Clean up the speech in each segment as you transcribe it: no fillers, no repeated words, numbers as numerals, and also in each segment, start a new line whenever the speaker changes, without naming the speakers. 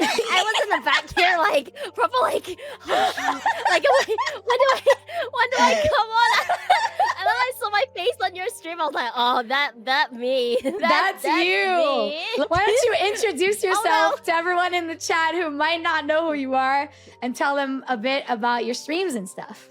I was in the back here, like, proper, like, like, when do I come on? And then I saw my face on your stream. I was like, oh, that me.
That's you.
Me.
Why don't you introduce yourself
Oh, no.
to everyone in the chat who might not know who you are and tell them a bit about your streams and stuff.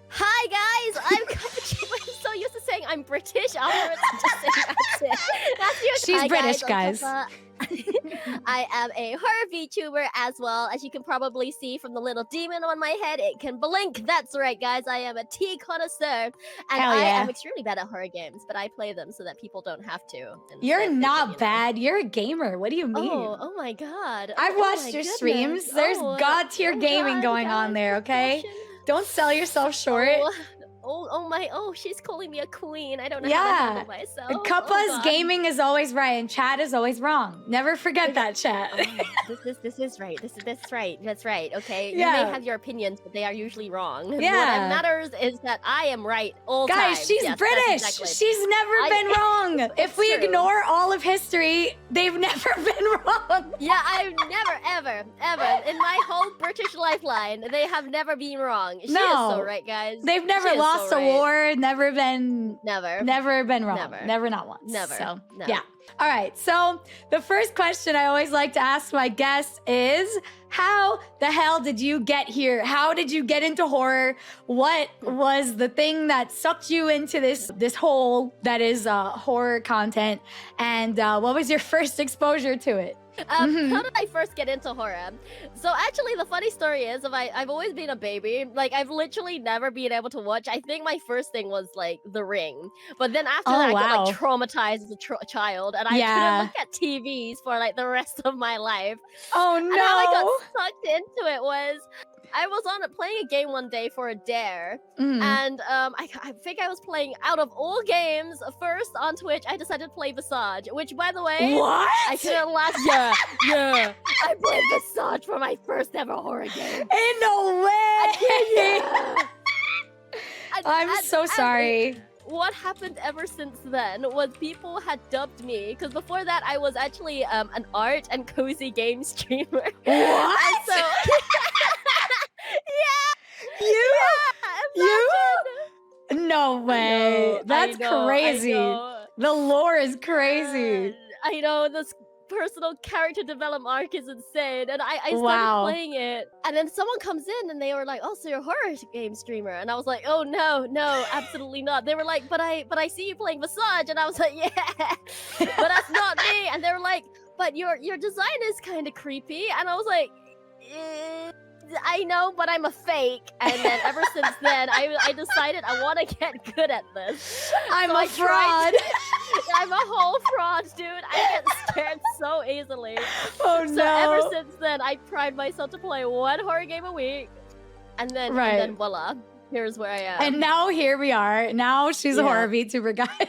Hi guys, I'm cuppachae. I'm so used to saying I'm British. Afterwards, just saying that's it. That's your
She's
hi,
British, guys.
I am a horror VTuber as well. As you can probably see from the little demon on my head, it can blink. That's right, guys. I am a tea connoisseur. And
Hell
I
yeah.
am extremely bad at horror games, but I play them so that people don't have to.
You're not bad. You're a gamer. What do you mean?
Oh my god.
I've watched your streams. There's god tier gaming going on there, okay? Don't sell yourself short.
She's calling me a queen. I don't know how to handle myself.
Cuppa's gaming is always right and chat is always wrong. Never forget that, chat.
This is right. That's right. Okay.
Yeah.
You may have your opinions, but they are usually wrong.
Yeah.
What matters is that I am right all time.
Guys, she's British. She's never been wrong. If we ignore all of history, they've never been wrong.
Yeah, I've never, ever in my whole British lifeline, they have never been wrong. She is so right, guys.
They've never lost a war, never been wrong. Never, not once.
Never.
So,
no.
yeah. All right. So the first question I always like to ask my guests is, how the hell did you get here? How did you get into horror? What was the thing that sucked you into this hole that is horror content? And what was your first exposure to it?
How did I first get into horror? So actually, the funny story is, I've always been a baby. Like, I've literally never been able to watch. I think my first thing was like The Ring, but then after that, I got like traumatized as a child, and I couldn't look at TVs for like the rest of my life.
Oh no!
And how I got sucked into it was, I was playing a game one day for a dare, and I think I was playing, out of all games, first on Twitch, I decided to play Visage, which, by the way,
what?
I couldn't last. Yeah. I played Visage for my first ever horror game.
Ain't no way! I'm so sorry.
What happened ever since then was people had dubbed me, because before that I was actually an art and cozy game streamer.
What?
And so,
No way. That's crazy. The lore is crazy.
I know, this personal character development arc is insane, and I started playing it, and then someone comes in and they were like, oh, so you're a horror game streamer? And I was like, oh no, absolutely not. They were like, but I see you playing Visage, and I was like, yeah, but that's not me. And they were like, but your design is kind of creepy, and I was like, I know, but I'm a fake. And then ever since then, I decided I want to get good at this.
I'm a fraud.
I'm a whole fraud, dude. I get scared so easily.
Oh no.
So ever since then, I pride myself to play one horror game a week. And then voila, here's where I am.
And now here we are. Now she's a horror VTuber, guys.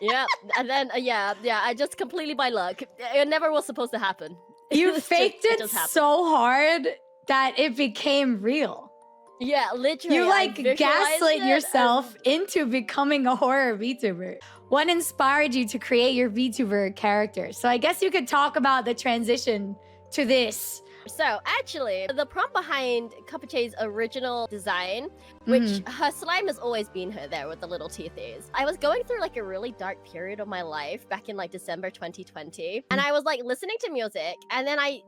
Yeah, and then I just completely by luck. It never was supposed to happen.
You faked it so hard that it became real.
Yeah, literally.
You like gaslit yourself into becoming a horror VTuber. What inspired you to create your VTuber character? So I guess you could talk about the transition to this.
So actually, the prompt behind Cuppachae's original design, which her slime has always been her there with the little teethies. I was going through like a really dark period of my life back in like December 2020, and I was like listening to music, and then I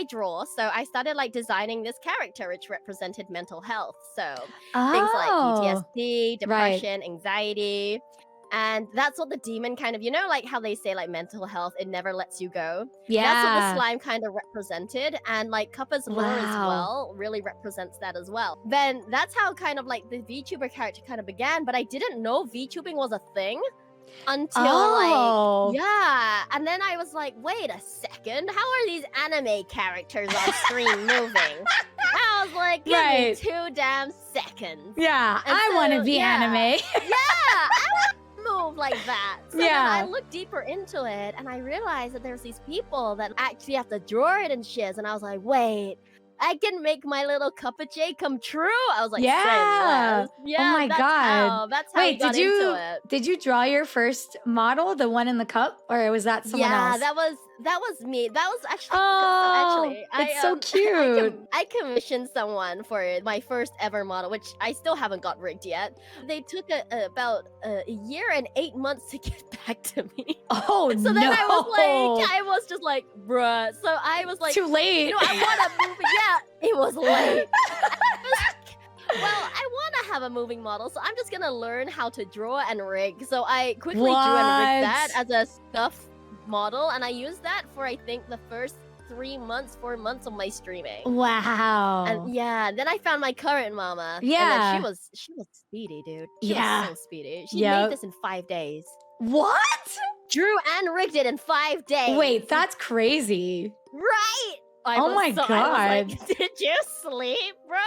draw, so I started like designing this character which represented mental health. So things like PTSD, depression, anxiety. And that's what the demon kind of, you know, like how they say like mental health, it never lets you go.
Yeah.
That's what the slime kind of represented. And like Cuppa's lore as well really represents that as well. Then that's how kind of like the VTuber character kind of began. But I didn't know VTubing was a thing until and then I was like, wait a second, how are these anime characters on screen moving? I was like, give me 2 damn seconds.
Yeah, and I want to be anime.
I want to move like that. So then I looked deeper into it, and I realized that there's these people that actually have to draw it and shiz, and I was like, wait, I can make my little cuppachae come true. I was like,
yeah. Oh my god.
That's how I got into it.
Did you draw your first model, the one in the cup, or was that someone else?
Yeah, That was me. That was actually
Oh,
actually
it's so cute.
I commissioned someone for my first ever model, which I still haven't got rigged yet. They took about a year and 8 months to get back to me.
Oh
So then
no!
I was just like, bruh. So I was like,
Too late.
you know, I want a moving. Yeah, it was late. I was like, well, I want to have a moving model, so I'm just gonna learn how to draw and rig. So I quickly drew and rigged that as a stuff model, and I used that for I think the first 4 months of my streaming.
Wow.
And yeah, then I found my current mama.
Yeah.
And then she was speedy, dude. She
Yeah.
was so speedy. She
Yep.
made this in 5 days.
What?
Drew and rigged it in 5 days.
Wait, that's crazy.
Right.
Oh my
I
God.
was like, did you sleep, bro?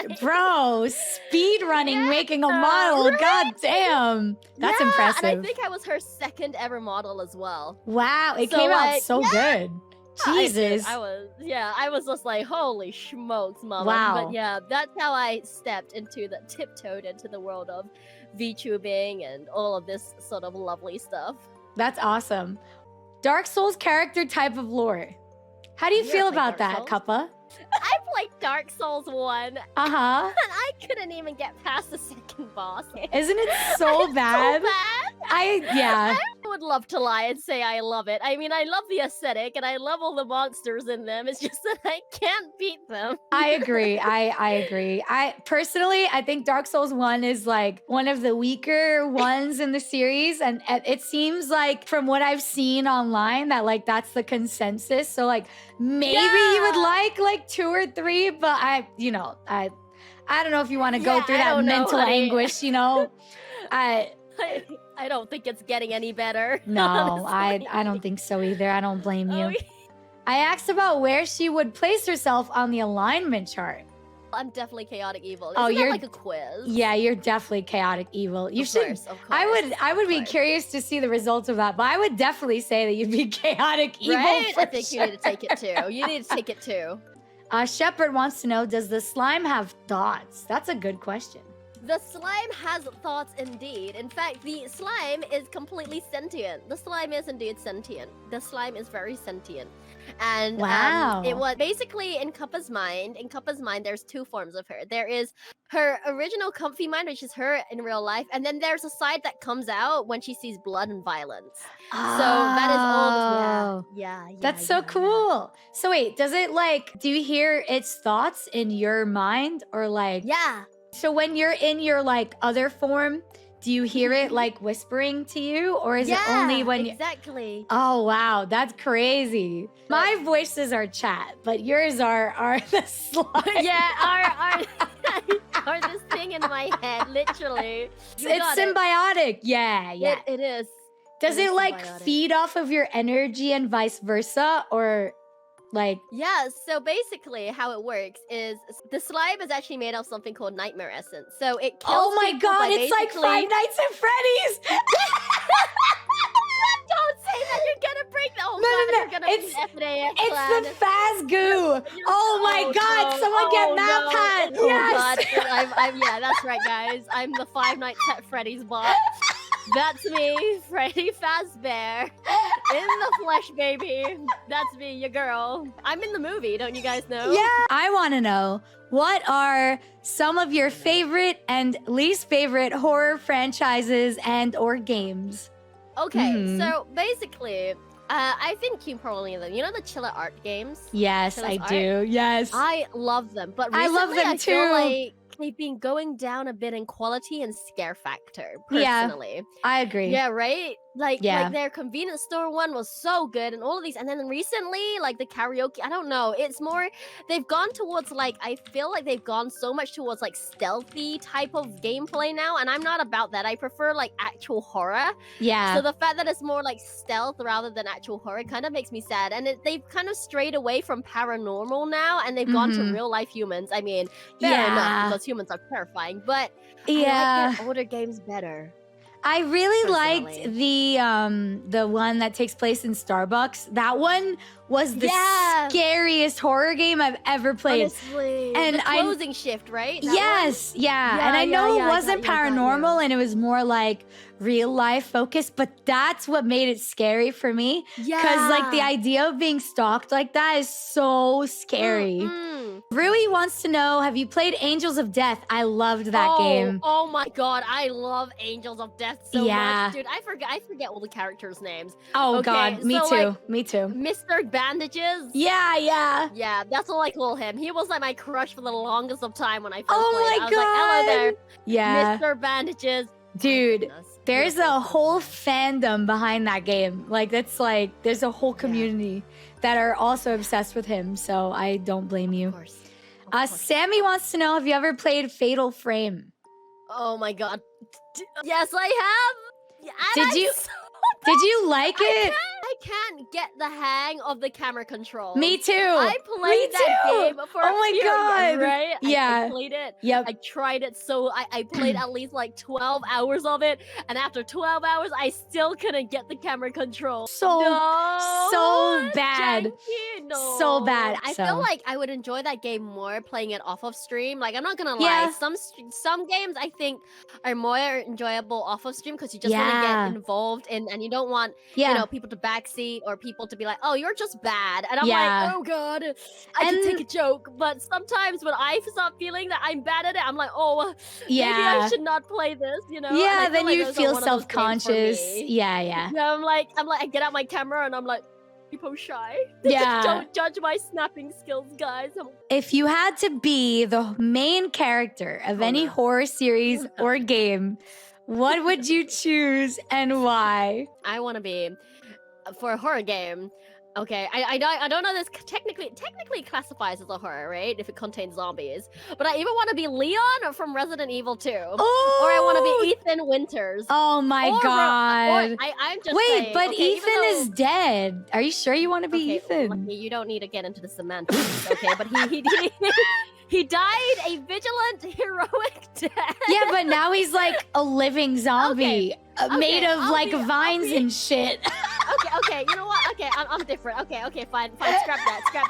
Like,
Bro, speed running,
Yeah,
making a model.
right?
God damn. That's
yeah,
impressive.
And I think I was her second ever model as well.
Wow, it
So,
came out
like,
so good. Jesus.
I was just like, holy smokes, mama.
Wow.
But yeah, that's how I tiptoed into the world of VTubing and all of this sort of lovely stuff.
That's awesome. Dark Souls character type of lore. How do you
You
feel
ever played
about that,
Dark Souls?
Kappa?
I played Dark Souls 1, and
Uh-huh.
I couldn't even get past the second boss.
Isn't it so bad?
So bad.
Yeah.
I would love to lie and say I love it. I mean, I love the aesthetic and I love all the monsters in them. It's just that I can't beat them.
I agree. I agree. I personally, I think Dark Souls 1 is like one of the weaker ones in the series. And it seems like from what I've seen online that like that's the consensus. So like maybe you would like 2 or 3, but I don't know if you want to go through that mental anguish, you know.
I don't think it's getting any better.
No,
honestly.
I don't think so either. I don't blame you.
Oh, yeah.
I asked about where she would place herself on the alignment chart.
I'm definitely chaotic evil.
Oh,
Isn't that
you're
like a quiz?
Yeah, you're definitely chaotic evil. You
Of
should.
course, of
I would be
course.
curious to see the results of that, but I would definitely say that you'd be chaotic evil.
Right?
For
I think
sure.
you need to take it too. You need to take it too.
Shepard wants to know: does the slime have thoughts? That's a good question.
The slime has thoughts indeed. In fact, the slime is completely sentient. The slime is indeed sentient. The slime is very sentient. And
Wow.
it was basically in Kappa's mind. In Kappa's mind, there's 2 forms of her. There is her original comfy mind, which is her in real life, and then there's a side that comes out when she sees blood and violence. So that is all. Yeah.
That's so cool. So wait, does it do you hear its thoughts in your mind or like?
Yeah.
So when you're in your other form, do you hear it whispering to you, or is it only when you?
Exactly.
Oh wow, that's crazy. My voices are chat, but yours are the slime.
Yeah, are this thing in my head, literally.
It's symbiotic. Yeah.
It is.
Does it
symbiotic.
feed off of your energy and vice versa, or
Yeah, so basically how it works is the slime is actually made of something called nightmare essence. So it kills
Oh my
people
God,
by
it's like
basically-
Five Nights at Freddy's.
Don't say that, you're gonna break the whole
No,
You're gonna
it's-
be FNAF
It's
plan.
the Faz goo. Oh my God,
no.
someone get
Oh,
Map
no.
Hat.
Oh
Yes.
God, I'm yeah, that's right, guys. I'm the Five Nights at Freddy's bot. That's me, Freddy Fazbear. In the flesh, baby. That's me, your girl. I'm in the movie, don't you guys know?
Yeah. I want to know, what are some of your favorite and least favorite horror franchises and or games?
Okay,
Mhm.
so basically, I think you probably know them. You know the Chiller Art games?
Yes,
Chiller's
I
Art?
do. Yes.
I love them, but
I
recently
love them
I
too.
feel like they've been going down a bit in quality and scare factor,
Yeah.
personally.
I agree.
Yeah, right?
Yeah.
Like their convenience store one was so good and all of these. And then recently, like the karaoke, I don't know. It's more, they've gone towards I feel like they've gone so much towards stealthy type of gameplay now. And I'm not about that. I prefer actual horror.
Yeah.
So the fact that it's more stealth rather than actual horror kind of makes me sad. And they've kind of strayed away from paranormal now and they've gone to
Mhm.
real life humans. I mean, fair
Yeah.
enough because humans are terrifying, but I
Yeah.
like their older games better.
I really
Personally.
liked the one that takes place in Starbucks. That one was the scariest horror game I've ever played.
Honestly.
And
the closing shift, right? That
yes,
one?
yeah. And I know it wasn't
got you.
paranormal and it was more like real life focused, but that's what made it scary for me.
Yeah.
Because like the idea of being stalked like that is so scary. Rui wants to know, have you played Angels of Death? I loved that game.
Oh my god, I love Angels of Death so much. Dude, I forget all the characters' names.
Oh
okay,
god, me
so,
too.
like,
Me too.
Mr. Bandages?
Yeah.
Yeah, that's all I call him. He was like my crush for the longest of time when I first played.
Oh my
I was
god.
like, hello there.
Yeah.
Mr. Bandages.
Dude, there's a whole fandom behind that game. Like, that's like, there's a whole community that are also obsessed with him. So I don't blame you.
Of course.
Sammy wants to know, have you ever played Fatal Frame?
Oh my god. Yes, I have. And
Did you like it?
I can't get the hang of the camera control.
Me too.
I played that game for a few years, right?
Yeah.
I played it.
Yep.
I tried it. So I played at least like 12 hours of it. And after 12 hours, I still couldn't get the camera control.
So bad.
No.
So bad.
I feel like I would enjoy that game more playing it off of stream. Like, I'm not gonna lie. Some games I think are more enjoyable off of stream because you just want to get involved in, and you don't want you know, people to backseat or people to be like, oh, you're just bad. And I'm like, oh god, I can take a joke. But sometimes when I start feeling that I'm bad at it, I'm like, oh, maybe I should not play this, you know?
Yeah, then you feel self-conscious. Yeah.
I'm like, I get out my camera and I'm like, people shy.
Yeah.
Don't judge my snapping skills, guys.
If you had to be the main character of any horror series or game, what would you choose and why?
I want to be, for a horror game, okay, I don't know this technically classifies as a horror, right? If it contains zombies. But I either want to be Leon from Resident Evil 2.
Oh!
Or I want to be Ethan Winters.
Oh my god.
I'm just
Wait,
saying,
but Ethan is dead. Are you sure you want to be Ethan?
Lucky, you don't need to get into the semantics, okay? But he died a vigilant, heroic death.
Yeah, but now he's like a living zombie made of vines and shit.
Okay, you know what? Okay, I'm different. Okay, fine, scrap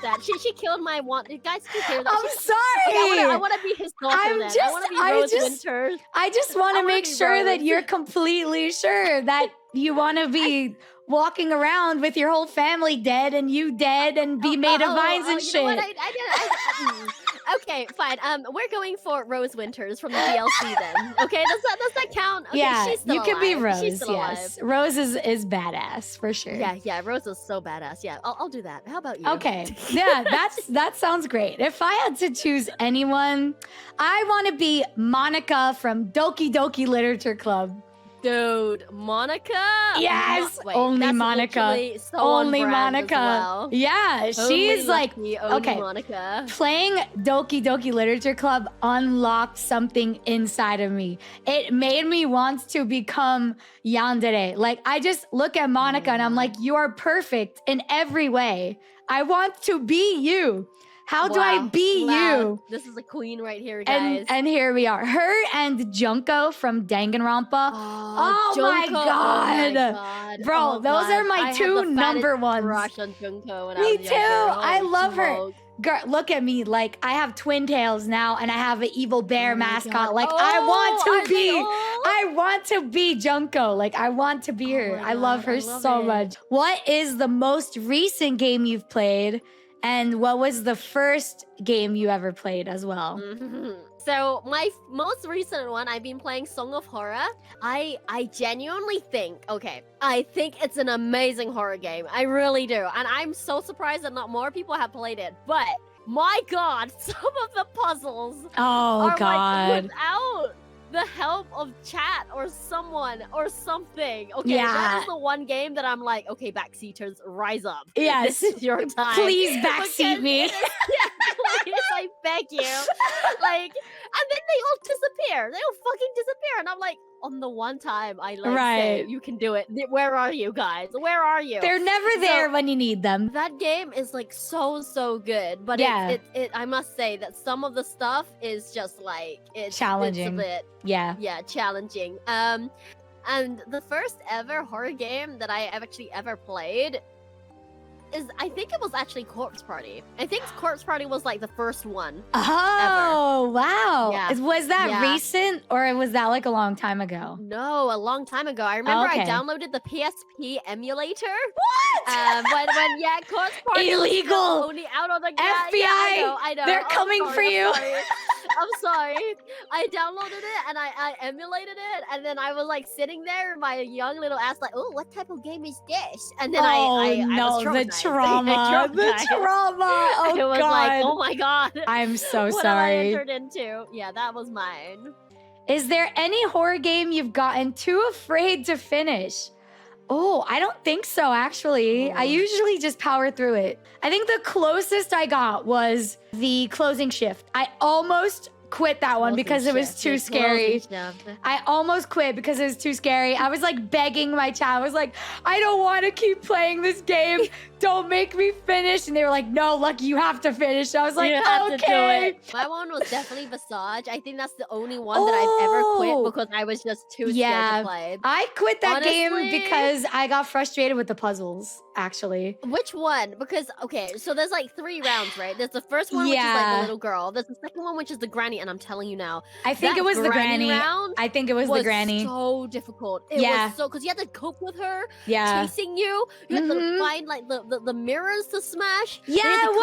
that. She killed my one. Guys, did you hear that?
I'm sorry.
I want to be his daughter then. I want to be Rose Winters.
I just want to make sure that you're completely sure that you want to be walking around with your whole family dead and you dead and be made of vines and shit.
Know what? Okay, fine. We're going for Rose Winters from the DLC then. Okay, does that count? Okay,
yeah,
she's still
you can be Rose.
She's still
yes,
alive.
Rose is badass for sure.
Yeah, Rose is so badass. Yeah, I'll do that. How about you?
Okay, yeah, that sounds great. If I had to choose anyone, I want to be Monica from Doki Doki Literature Club.
Dude, Monica?
Yes,
Wait,
only Monica.
So
only Monica.
Well.
Yeah, she's like, okay.
Monica.
Playing Doki Doki Literature Club unlocked something inside of me. It made me want to become yandere. Like, I just look at Monica and I'm like, you are perfect in every way. I want to be you. How do I be you?
This is a queen right here, guys.
And here we are. Her and Junko from Danganronpa. Oh my god. Bro, those are my two number ones.
Crush on Junko
me too. I love her. Girl, look at me. Like, I have twin tails now and I have an evil bear mascot. Like, I want to be Junko. Like, I want to be her. I love her so much. What is the most recent game you've played? And what was the first game you ever played as well?
So my most recent one, I've been playing Song of Horror. I genuinely think, I think it's an amazing horror game. I really do. And I'm so surprised that not more people have played it. But my god, some of the puzzles are like without the help of chat or someone or something. Okay, that is the one game that I'm like, okay, backseaters, rise up.
Yes.
This is your time.
Please backseat me.
Please, I beg you. Like, and then they all disappear. They all fucking disappear. And I'm like, on the one time I say you can do it. Where are you guys? Where are you?
They're never there when you need them.
That game is like so good. But it I must say that some of the stuff is just like it's
challenging.
It's a bit challenging. And the first ever horror game that I have actually ever played is I think it was actually Corpse Party. I think Corpse Party was like the first one.
Oh, wow.
Yeah.
Was that
Yeah.
recent or was that like a long time ago?
No, a long time ago. I remember I
Okay.
downloaded the PSP emulator.
What?
When yeah, Corpse Party was
Illegal.
still only out on the
FBI.
Yeah, I know.
They're coming for you.
I'm sorry. I downloaded it and I emulated it, and then I was like sitting there, my young little ass, like, oh, what type of game is this? And then I was
the
traumatized.
trauma. The
Traumatized.
trauma. Oh,
it was
God.
like, oh my God.
I'm so
what have I
sorry.
entered into? Yeah, that was mine.
Is there any horror game you've gotten too afraid to finish? Oh, I don't think so, actually. I usually just power through it. I think the closest I got was the Closing Shift. I almost quit that one because it was too scary. I almost quit because it was too scary. I was like begging my chat. I was like, I don't want to keep playing this game. Don't make me finish. And they were like, no, Lucky, you have to finish. I was like, okay.
My one was definitely Visage. I think that's the only one that I've ever quit because I was just too scared to play.
I quit that game because I got frustrated with the puzzles, actually.
Which one? Because, okay, so there's like 3 rounds, right? There's the first one, which is like the little girl. There's the second one, which is the granny. And I'm telling you now,
I think it was the granny. I think it was the granny.
So difficult. It was so, because you had to cope with her chasing you. You had to find like the mirrors to smash.
Yeah, it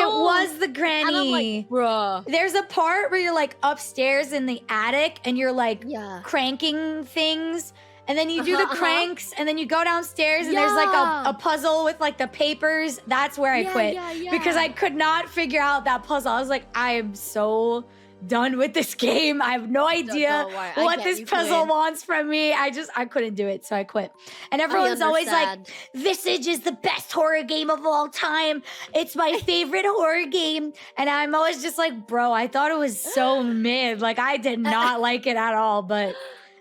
was the granny.
And I'm like, bruh.
There's a part where you're like upstairs in the attic and you're like cranking things. And then you do the cranks, and then you go downstairs, and there's like a puzzle with like the papers. That's where I quit because I could not figure out that puzzle. I was like, I am so done with this game. I have no idea what this puzzle wants from me. I couldn't do it, so I quit. And everyone's always like, Visage is the best horror game of all time. It's my favorite horror game. And I'm always just like, bro, I thought it was so mid. Like, I did not like it at all, but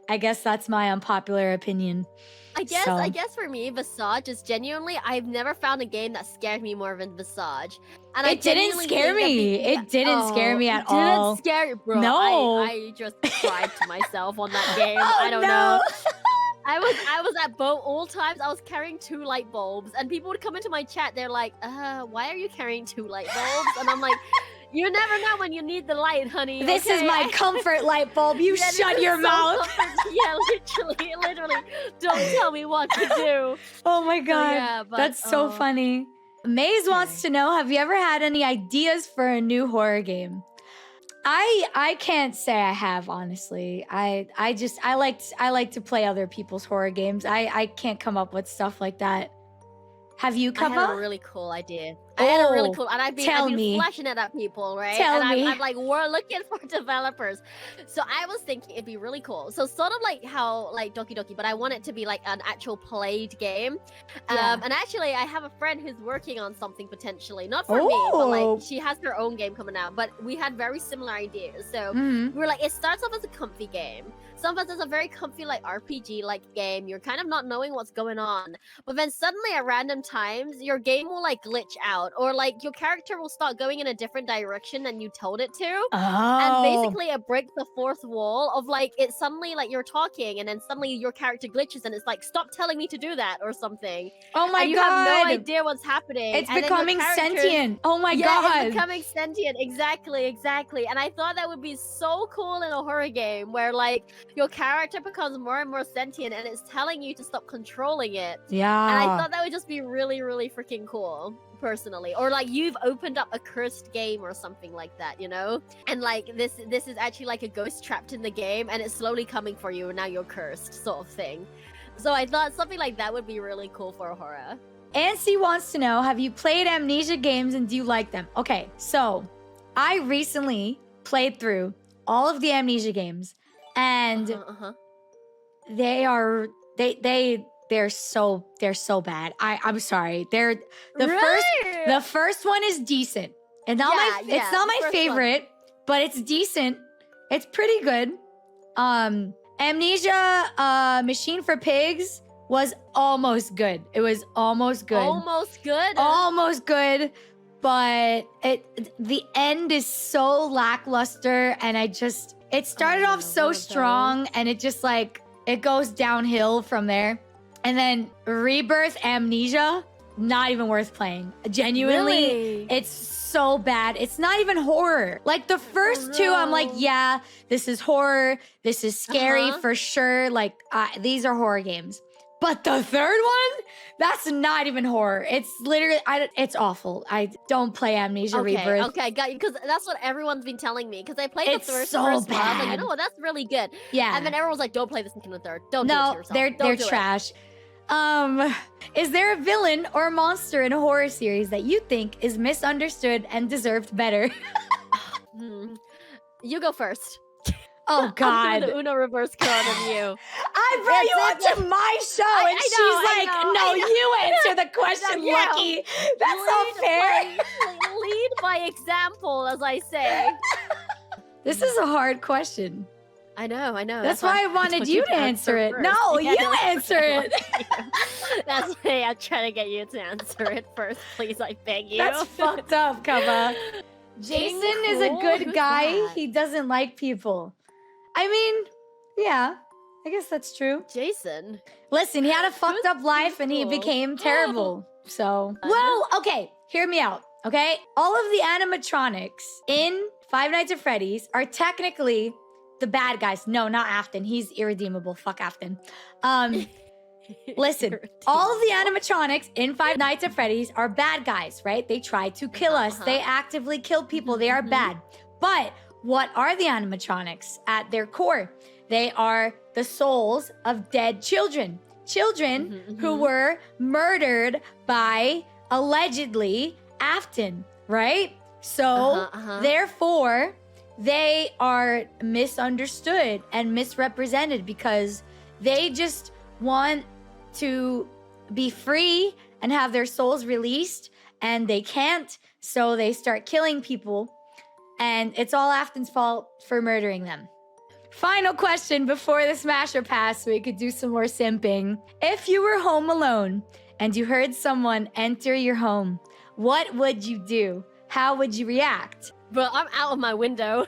I guess that's my unpopular opinion.
I guess for me, Visage is genuinely, I've never found a game that scared me more than Visage. And
it didn't scare me. It didn't scare me at all.
It didn't scare you, bro.
No.
I just cried to myself on that game. I don't know. I was at all times. I was carrying 2 light bulbs, and people would come into my chat. They're like, why are you carrying 2 light bulbs? And I'm like, you never know when you need the light, honey.
This is my comfort light bulb. You shut your mouth.
Yeah, literally. Don't tell me what to do.
Oh my God. That's so funny. Maze wants to know, have you ever had any ideas for a new horror game? I can't say I have, honestly. I like to play other people's horror games. I can't come up with stuff like that. Have you come up?
I had a really cool idea. I had a really cool, and I've been flashing it at people, right? I'm like, we're looking for developers. So I was thinking it'd be really cool. So sort of like how like Doki Doki, but I want it to be like an actual played game. And actually, I have a friend who's working on something potentially, not for me, but like she has her own game coming out. But we had very similar ideas. So we were like, it starts off as a comfy game. Some of us is a very comfy like RPG like game. You're kind of not knowing what's going on, but then suddenly at random times your game will like glitch out, or like your character will start going in a different direction than you told it to. And basically it breaks the 4th wall of like, it suddenly like you're talking and then suddenly your character glitches and it's like, stop telling me to do that or something.
Oh my God.
You have no idea what's happening.
It's becoming sentient. Oh my God.
It's becoming sentient. Exactly. And I thought that would be so cool in a horror game where like your character becomes more and more sentient and it's telling you to stop controlling it.
Yeah.
And I thought that would just be really, really freaking cool, personally. Or like you've opened up a cursed game or something like that, you know? And like this is actually like a ghost trapped in the game and it's slowly coming for you and now you're cursed, sort of thing. So I thought something like that would be really cool for a horror.
Ansi wants to know, have you played Amnesia games and do you like them? Okay, so I recently played through all of the Amnesia games. And they're so bad. I'm sorry. The first one is decent. And it's not my favorite, but it's decent. It's pretty good. Amnesia Machine for Pigs was almost good. It was almost good.
Almost good?
Almost good. But the end is so lackluster and it started off so strong and it just like, it goes downhill from there. And then Rebirth Amnesia not even worth playing. Genuinely,
Really?
it's so bad. It's not even horror. Like the first two, I'm like, yeah, this is horror. This is scary for sure. Like these are horror games. But the third one, that's not even horror. It's literally, it's awful. I don't play Amnesia Rebirth.
Okay, got you. Because that's what everyone's been telling me. Because I played
It's
the first
so
one. I was like,
bad.
you know what? That's really good.
Yeah.
And then everyone was like, don't play this in the third. Don't do it to
No,
yourself.
they're trash. Is there a villain or monster in a horror series that you think is misunderstood and deserved better?
You go first.
Oh God!
I'm doing the Uno reverse card on you.
I brought you onto my show, and she's no, you answer the question, Lucky. That's not fair.
Lead by example, as I say.
This is a hard question.
I know.
That's why I wanted you to answer it. No, you answer it.
That's why I'm trying to get you to answer it first, please. I beg you.
That's fucked up, Kava. Jason is a good guy. He doesn't like people. I mean, yeah, I guess that's true.
Jason.
Listen, he had a fucked up life and he became terrible. So, well, okay, hear me out, okay? All of the animatronics in Five Nights at Freddy's are technically the bad guys. No, not Afton. He's irredeemable. Fuck Afton. Listen, all of the animatronics in Five Nights at Freddy's are bad guys, right? They try to kill us. They actively kill people. They are bad. But what are the animatronics at their core? They are the souls of dead children. Children who were murdered by, allegedly, Afton, right? So, therefore, they are misunderstood and misrepresented because they just want to be free and have their souls released, and they can't, so they start killing people. And it's all Afton's fault for murdering them. Final question before the Smash or Pass so we could do some more simping. If you were home alone and you heard someone enter your home, what would you do? How would you react?
Bro, I'm out of my window.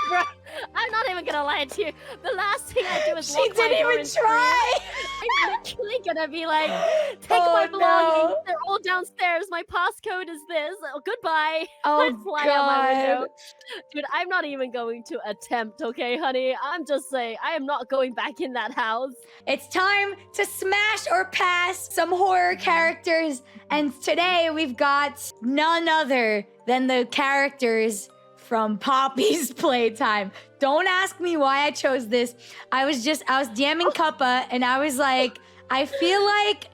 Bro, I'm not even gonna lie to you. The last thing I do is
She didn't even try.
I'm literally gonna be like, take my belongings. They're all downstairs. My passcode is this. Oh, goodbye.
Oh,
fly out my window. Dude, I'm not even going to attempt, okay, honey? I'm just saying, I am not going back in that house.
It's time to smash or pass some horror characters. And today we've got none other than the characters from Poppy's Playtime. Don't ask me why I chose this. I was DMing Cuppa and I was like, I feel like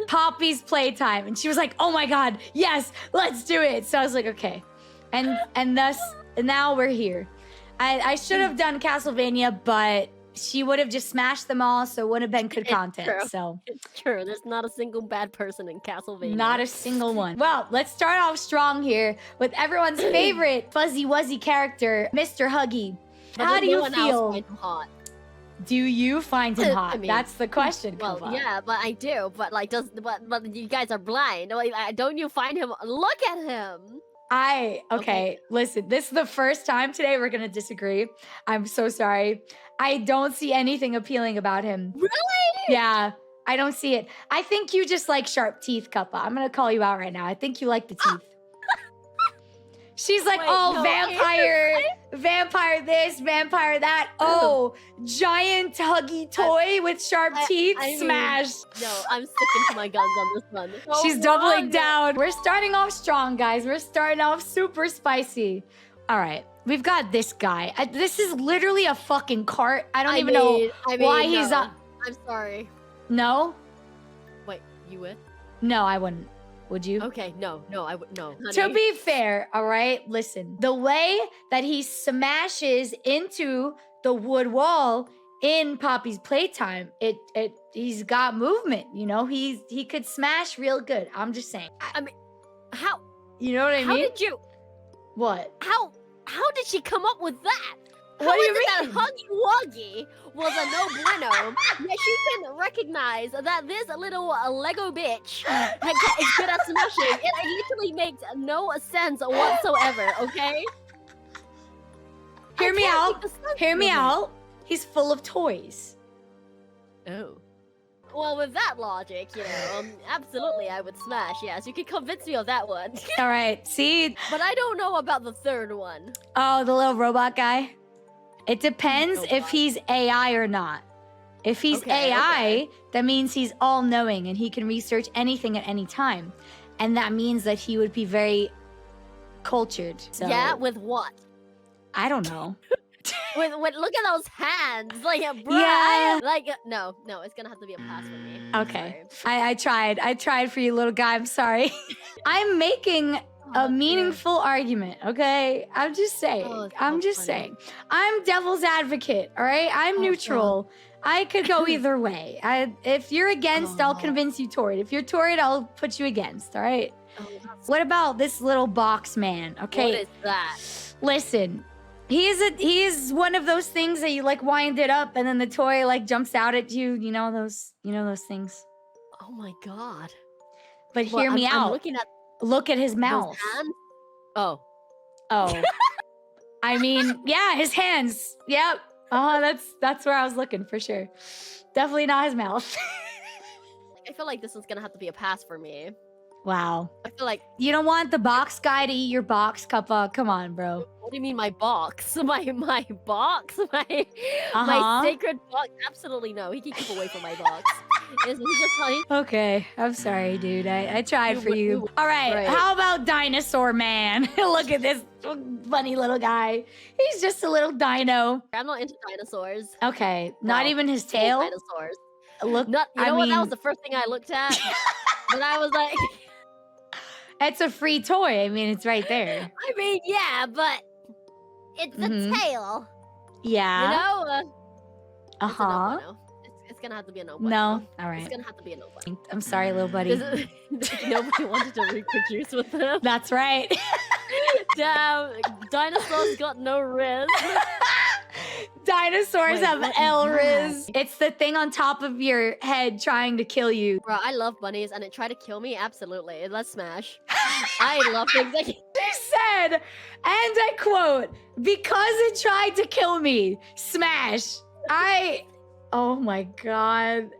Poppy's Playtime. And she was like, oh my God, yes, let's do it. So I was like, okay. And thus, now we're here. I should have done Castlevania, but she would have just smashed them all, so it would have been good content.
True.
So
it's true. There's not a single bad person in Castlevania.
Not a single one. Well, let's start off strong here with everyone's favorite fuzzy wuzzy character, Mr. Huggy. How do you feel?
Find him hot.
Do you find him hot?
I mean,
that's the question.
Well,
Kova.
yeah, but I do. But like, but you guys are blind. Like, don't you find him? Look at him.
Okay, listen, this is the first time today we're gonna disagree. I'm so sorry. I don't see anything appealing about him.
Really?
Yeah, I don't see it. I think you just like sharp teeth, Cuppa. I'm gonna call you out right now. I think you like the teeth. She's like, vampire this, vampire that. Oh, giant huggy toy with sharp teeth.
I mean,
smash.
No, I'm sticking to my guns on this one. So
She's doubling down. We're starting off strong, guys. We're starting off super spicy. All right. We've got this guy. This is literally a fucking cart. I don't even know why he's up.
I'm sorry.
No?
Wait, you would?
No, I wouldn't. Would you?
Okay, no, I would no. Honey.
To be fair, all right, listen. The way that he smashes into the wood wall in Poppy's Playtime, he's got movement, you know? He could smash real good. I'm just saying.
I mean, how?
You know what I mean?
How did you?
What?
How did she come up with that?
What do you
mean? That Huggy Wuggy was a no bueno. Yet she can recognize that this little Lego bitch is good at smashing. It literally makes no sense whatsoever. Okay.
Hear me out. Hear me out. He's full of toys.
Oh. Well, with that logic, absolutely I would smash. Yes, you can convince me of that one.
All right, see?
But I don't know about the third one.
Oh, the little robot guy? It depends if he's AI or not. If he's AI, that means he's all-knowing and he can research anything at any time. And that means that he would be very cultured. So,
yeah, with what?
I don't know.
with look at those hands, like, bruh.
Yeah.
No, it's gonna have to be a pass for me.
Okay, I tried for you, little guy. I'm sorry. I'm making a meaningful argument. Okay, I'm just saying. Saying. I'm devil's advocate. All right, I'm neutral. God. I could go either way. If you're against, I'll convince you toward. If you're toward, I'll put you against. All right. What about this little box man? Okay.
What is that?
Listen. He's one of those things that you like wind it up and then the toy like jumps out at you. You know those things.
Oh my God.
But hear me out. Look at his mouth.
Oh.
I mean, yeah, his hands. Yep. That's where I was looking for sure. Definitely not his mouth.
I feel like this one's gonna have to be a pass for me.
Wow.
I feel like
you don't want the box guy to eat your box, Cuppa. Come on, bro.
What do you mean my box? My box? My sacred box? Absolutely no. He can keep away from my box. He's just funny.
Okay, I'm sorry, dude. I tried for you. All right, how about Dinosaur Man? Look at this funny little guy. He's just a little dino.
I'm not into dinosaurs.
Okay, not even his tail?
Dinosaurs.
Look,
what? That was the first thing I looked at. And I was like...
It's a free toy. I mean, it's right there.
I mean, yeah, but it's the tail.
Yeah.
You know?
Uh-huh.
It's gonna have to be a no.
No. All right.
It's gonna have to be a no.
I'm sorry, little buddy.
Nobody wanted to reproduce with them.
That's right.
Damn, dinosaurs got no riz.
Dinosaurs have L-riz. It's the thing on top of your head trying to kill you.
Bro, I love bunnies and it tried to kill me. Absolutely. Let's smash. I love things like...
She said, and I quote, because it tried to kill me, smash. Oh my God.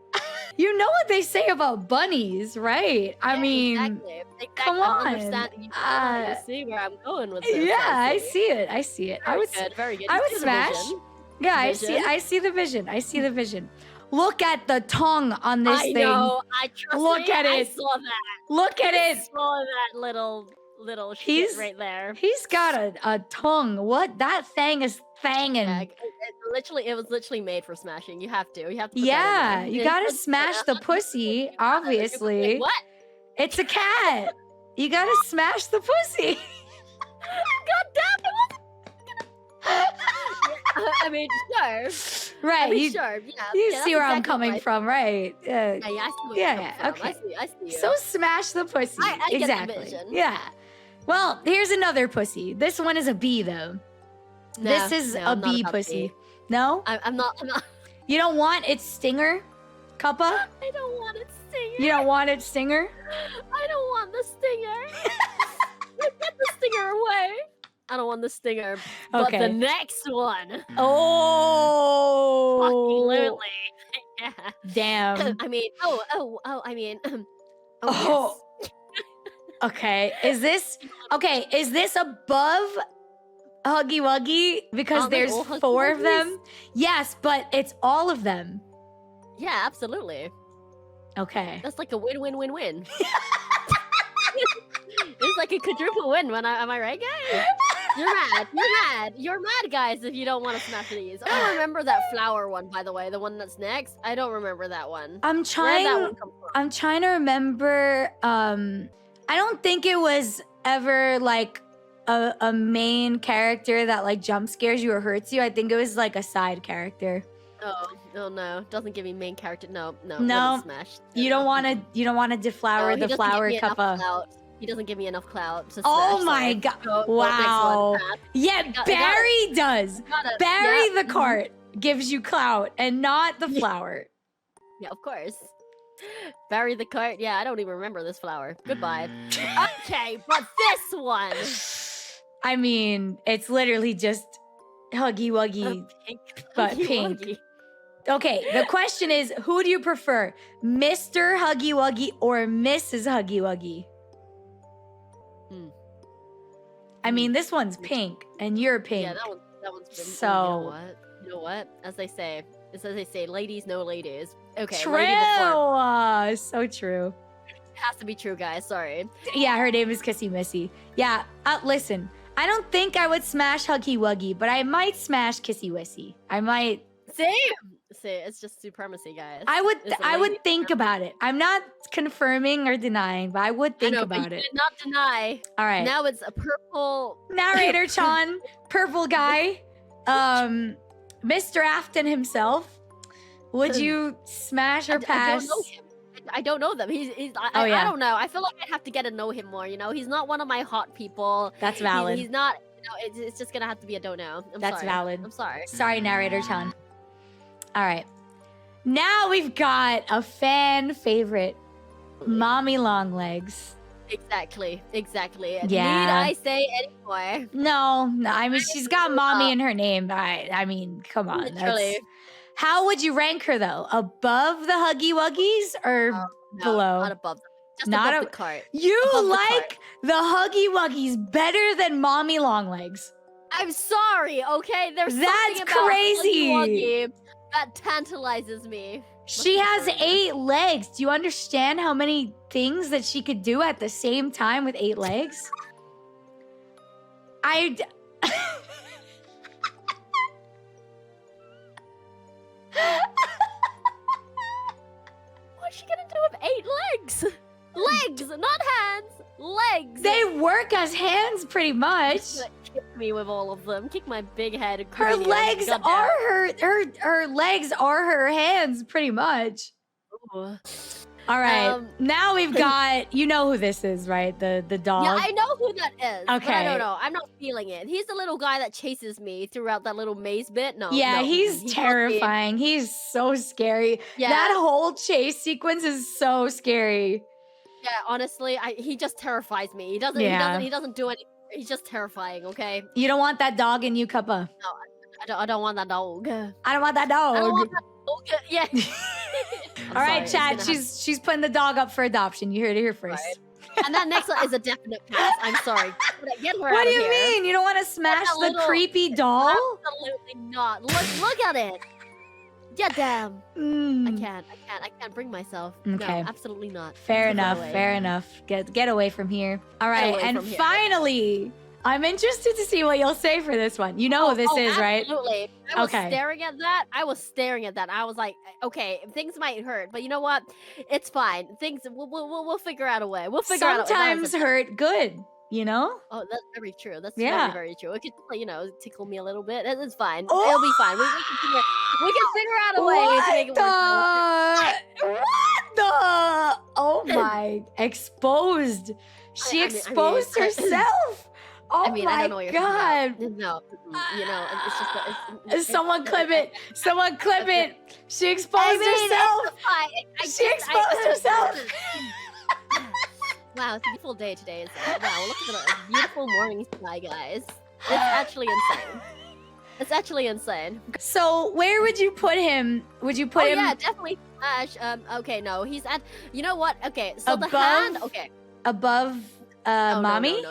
You know what they say about bunnies, right? I mean,
exactly.
Come on.
I understand. You see where I'm going with this.
Yeah, I see it.
Very good.
I would smash. Yeah, I see the vision. I see the vision. Look at the tongue on this thing.
I know. Look
at it.
I saw that.
Look at it.
I saw that little shit right there.
He's got a tongue. What? That thing is fanging.
Yeah, it was literally made for smashing. You have to.
Yeah, you gotta smash the pussy, obviously.
What?
It's a cat. You gotta smash the pussy.
God damn it. I mean, sure.
Right.
I mean, sure. Yeah.
You see where I'm coming from, right?
Yeah, I see where you're coming from.
Okay.
I see you.
So smash the pussy.
I
exactly.
Get the vision.
Yeah. Well, here's another pussy. This one is a bee, though. This is a bee pussy.
Bee.
No?
I'm not.
You don't want its stinger, Cuppa?
I don't want its stinger.
You don't want its stinger?
I don't want the stinger. Get the stinger away. I don't want the stinger, but the next one.
Oh.
Absolutely. Yeah.
Damn.
I mean, I mean,
yes. Okay. Is this above Huggy Wuggy? Because there's 4 of them? Yes, but it's all of them.
Yeah, absolutely.
Okay.
That's like a win-win-win-win. It's like a quadruple win. Am I right, guys? You're mad, guys, if you don't want to smash these. I don't remember that flower one, by the way. The one that's next. I don't remember that one.
I'm trying to remember. I don't think it was ever like a main character that like jump scares you or hurts you. I think it was like a side character.
Oh no! Doesn't give me main character. No. Smash.
You don't want to deflower the flower, Cuppa.
He doesn't give me enough clout to smash.
Oh my God! Wow. Yeah, Barry does. Barry the cart gives you clout and not the flower.
Yeah, of course. Barry the cart. Yeah, I don't even remember this flower. Goodbye. Okay, but this one.
I mean, it's literally just Huggy Wuggy, but pink. Okay, the question is, who do you prefer, Mr. Huggy Wuggy or Mrs. Huggy Wuggy? I mean, this one's pink and you're pink.
Yeah, that one's been.
So
You know what? As they say, ladies know ladies. Okay,
true.
lady before.
So true.
It has to be true, guys. Sorry.
Yeah, her name is Kissy Missy. Yeah, listen, I don't think I would smash Huggy Wuggy, but I might smash Kissy Wissy. I might.
Same. See, it's just supremacy, guys.
I would think about it. I'm not confirming or denying, but I would think about
but you
it.
did not deny.
All right.
Now it's a purple
Narrator Chan, purple guy, Mr. Afton himself. Would you smash or pass?
I don't know him. I don't know them. I don't know. I feel like I'd have to get to know him more. You know, he's not one of my hot people.
That's valid.
He's not. You know, it's just gonna have to be a don't know.
That's valid.
I'm sorry.
Sorry, Narrator Chan. All right. Now we've got a fan favorite, Mommy Longlegs.
Exactly.
Yeah.
Need I say anymore?
No. I mean, she's got mommy in her name. I mean, come on.
Literally.
How would you rank her though? Above the Huggy Wuggies or
No,
below?
not above them. Just
Not
above the cart.
You
Above the
like the Huggy Wuggies better than Mommy Longlegs.
I'm sorry, okay? There's
That's
something about
crazy.
Huggy Wuggy that tantalizes me.
She has 8 legs. Do you understand how many things that she could do at the same time with 8 legs?
What's she gonna do with 8 legs? Legs, not hands. Legs.
They work as hands pretty much.
She's gonna kick me with all of them. Kick my big head.
Her
cranium.
legs
Goddamn.
are her legs are her hands pretty much.
Ooh.
All right. Now we've got, you know who this is, right? The dog.
Yeah, I know who that is. But I
Okay.
don't know. I'm not feeling it. He's the little guy that chases me throughout that little maze bit. No.
Yeah,
no,
he's
not me.
terrifying. He's so scary.
Yeah.
That whole chase sequence is so scary.
Yeah, honestly, he just terrifies me. He doesn't do anything. He's just terrifying, okay?
You don't want that dog in you, Cuppa.
I don't want that dog.
I don't want that dog.
I don't want that dog. Yeah.
All right, chat. She's putting the dog up for adoption. You heard it here first.
Right. And that next one is a definite pass. I'm sorry. Get her
What
out
do
of
you
here.
mean? You don't want to smash the
little-
creepy doll?
Absolutely not. Look at it. Yeah, damn.
Mm.
I can't bring myself.
Okay.
No, absolutely not.
Fair
Get
enough.
away.
Fair enough. Get away from here. All right,
away
and
from here.
finally, I'm interested to see what you'll say for this one. You know who this is, right?
Absolutely. I was
Okay.
staring at that. I was like, okay, things might hurt, but you know what? It's fine. Things we'll figure out a way. We'll figure out.
Sometimes hurt good, you know?
Oh, that's very true. That's
Yeah.
very, very true. It could, tickle me a little bit. It's fine.
Oh!
It'll be fine. We can figure out a way to make it work.
What the? Oh my! Exposed. She
I mean-
exposed herself. Oh
I mean,
my
I don't know what you're
god!
talking about. No, it's just. It's,
Someone clip it. Someone clip it. She exposed
I mean,
herself.
it's fine.
She exposed herself.
Wow, it's a beautiful day today. Wow, look at a beautiful morning sky, guys. It's actually insane. It's actually insane.
So where would you put him? Would you put him
Yeah, definitely smash. Okay, no, he's at. You know what? Okay, so the
Above
hand. Okay.
above
No,
mommy?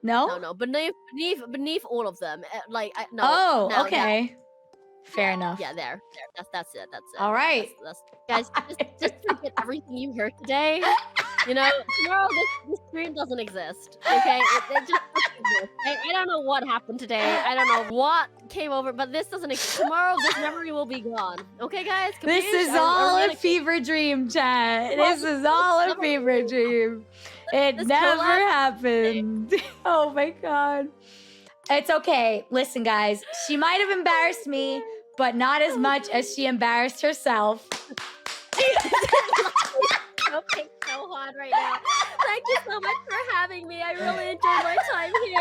No. Beneath all of them. No.
Oh,
no,
okay. Fair enough.
Yeah, there. That's it.
All right.
That's guys. Just forget everything you heard today. You know, tomorrow this stream doesn't exist. Okay, it just doesn't exist. I don't know what happened today. I don't know what came over, but this doesn't exist. Tomorrow, this memory will be gone. Okay, guys.
This
Confused?
is all a fever dream, chat. This is all a fever dream. It
This
never
collapse-
happened. Oh my god. It's okay. Listen, guys, she might have embarrassed me, but not as much as she embarrassed herself.
Okay, so hard right now. Thank you so much for having me. I really enjoyed my time here.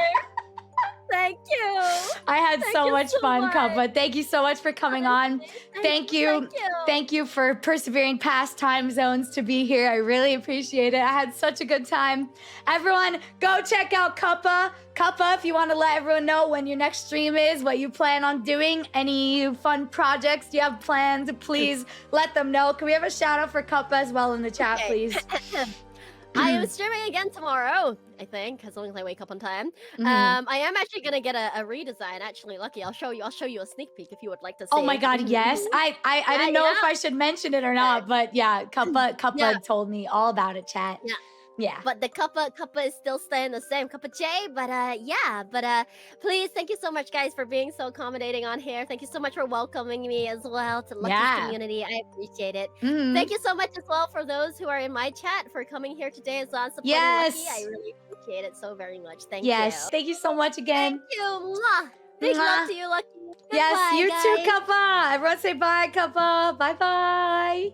Thank you.
I had
Thank
so
you
much
so
fun,
much.
Kappa. Thank you so much for coming on. Thank you.
Thank you.
Thank you for persevering past time zones to be here. I really appreciate it. I had such a good time. Everyone, go check out Cuppa. Cuppa, if you want to let everyone know when your next stream is, what you plan on doing, any fun projects you have planned, please let them know. Can we have a shout out for Cuppa as well in the chat, please?
I am streaming again tomorrow, I think, as long as I wake up on time.
Mhm.
I am actually gonna get a redesign. Actually, Lucky, I'll show you a sneak peek if you would like to see.
Oh my god, yes. I didn't know if I should mention it or not, but yeah, Cuppa told me all about it, chat. Yeah.
But the cuppa is still staying the same, cuppachae. But please, thank you so much, guys, for being so accommodating on here. Thank you so much for welcoming me as well to Lucky's community. I appreciate it. Thank you so much as well for those who are in my chat for coming here today as well, supporting Lucky. I really appreciate it so very much. Thank you.
Yes. Thank you so much again.
Thank you. Mwah. Big love to you, Lucky.
Yes,
Goodbye,
you
guys.
too, Cuppa. Everyone say bye, Cuppa. Bye-bye.